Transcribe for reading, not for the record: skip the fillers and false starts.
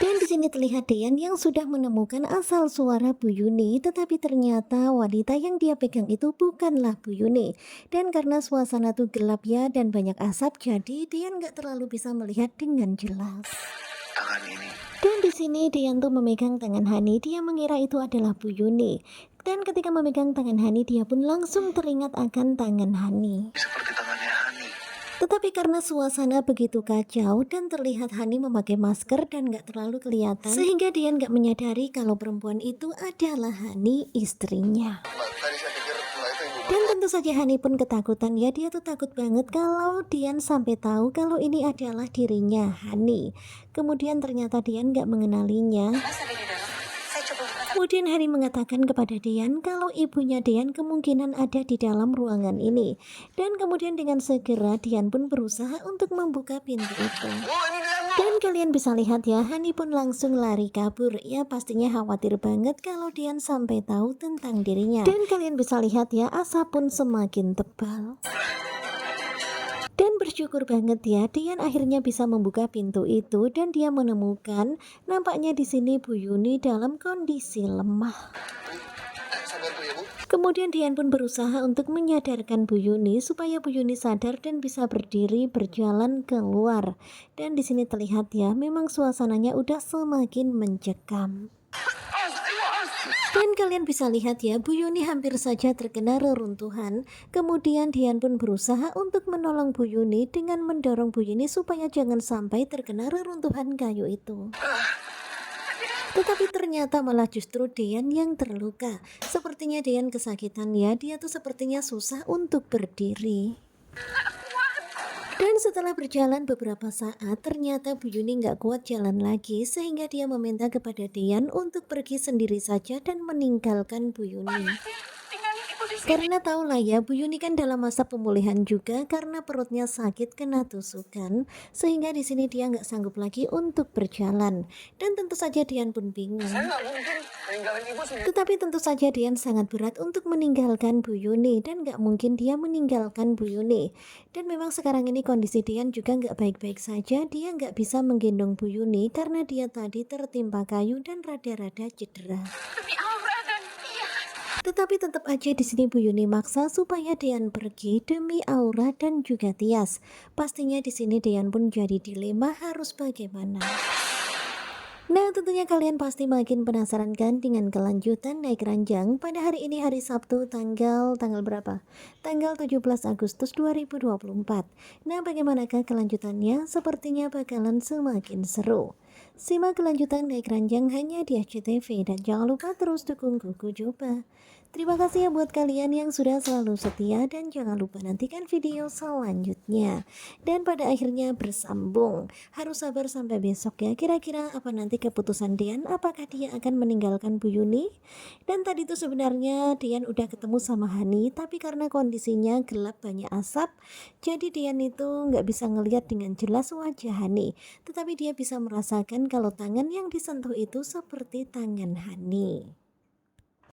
Dan di sini terlihat Dean yang sudah menemukan asal suara Bu Yuni, tetapi ternyata wanita yang dia pegang itu bukanlah Bu Yuni. Dan karena suasana tuh gelap ya dan banyak asap, jadi Dean nggak terlalu bisa melihat dengan jelas. Tangan ini Dan di sini Dean tuh memegang tangan Hani, dia mengira itu adalah Bu Yuni. Dan ketika memegang tangan Hani, dia pun langsung teringat akan tangan Hani. seperti tangannya Hani. Tetapi karena suasana begitu kacau dan terlihat Hani memakai masker dan gak terlalu kelihatan, sehingga dia nggak menyadari kalau perempuan itu adalah Hani, istrinya. Tadi saya pikir itu ibu. Dan tentu saja Hani pun ketakutan ya, dia tuh takut banget kalau Dian sampai tahu kalau ini adalah dirinya Hani. Kemudian ternyata Dian nggak mengenalinya. Kemudian Hani mengatakan kepada Dian kalau ibunya Dian kemungkinan ada di dalam ruangan ini. Dan kemudian dengan segera Dian pun berusaha untuk membuka pintu itu. Oh, ini dia. Dan kalian bisa lihat ya, Hani pun langsung lari kabur. Ya pastinya khawatir banget kalau Dian sampai tahu tentang dirinya. Dan kalian bisa lihat ya, asap pun semakin tebal. Dan bersyukur banget ya, Dian akhirnya bisa membuka pintu itu dan dia menemukan nampaknya di sini Bu Yuni dalam kondisi lemah. Saya bantu ya, Bu. Kemudian Dian pun berusaha untuk menyadarkan Bu Yuni supaya Bu Yuni sadar dan bisa berdiri berjalan keluar. Dan di sini terlihat ya, memang suasananya udah semakin mencekam. Dan kalian bisa lihat ya, Bu Yuni hampir saja terkena reruntuhan. Kemudian Dian pun berusaha untuk menolong Bu Yuni dengan mendorong Bu Yuni supaya jangan sampai terkena reruntuhan kayu itu. Tetapi ternyata malah justru Dian yang terluka. Sepertinya Dian kesakitan ya, dia tuh sepertinya susah untuk berdiri. Dan setelah berjalan beberapa saat, ternyata Bu Yuni nggak kuat jalan lagi, sehingga dia meminta kepada Dian untuk pergi sendiri saja dan meninggalkan Bu Yuni. Karena tahulah ya, Bu Yuni kan dalam masa pemulihan juga karena perutnya sakit kena tusukan, sehingga di sini dia nggak sanggup lagi untuk berjalan. Dan tentu saja Dian pun bingung. Saya nggak mungkin meninggalin ibu sendiri. Tetapi tentu saja Dian sangat berat untuk meninggalkan Bu Yuni dan nggak mungkin dia meninggalkan Bu Yuni. Dan memang sekarang ini kondisi Dian juga nggak baik-baik saja, dia nggak bisa menggendong Bu Yuni karena dia tadi tertimpa kayu dan rada-rada cedera. Tetapi tetap aja di sini Bu Yuni maksa supaya Dian pergi demi Aura dan juga Tias. Pastinya di sini Dian pun jadi dilema harus bagaimana. Nah, tentunya kalian pasti makin penasaran kan dengan kelanjutan naik ranjang pada hari ini, hari Sabtu tanggal berapa? Tanggal 17 Agustus 2024. Nah, bagaimanakah kelanjutannya? Sepertinya bakalan semakin seru. Simak kelanjutan naik ranjang hanya di SCTV dan jangan lupa terus dukung Kuku Joba. Terima kasih ya buat kalian yang sudah selalu setia dan jangan lupa nantikan video selanjutnya. Dan pada akhirnya bersambung. Harus sabar sampai besok ya. Kira-kira apa nanti keputusan Dian? Apakah dia akan meninggalkan Bu Yuni? Dan tadi tuh sebenarnya Dian udah ketemu sama Hani, tapi karena kondisinya gelap banyak asap, jadi Dian itu nggak bisa ngelihat dengan jelas wajah Hani. Tetapi dia bisa merasakan kalau tangan yang disentuh itu seperti tangan Hani.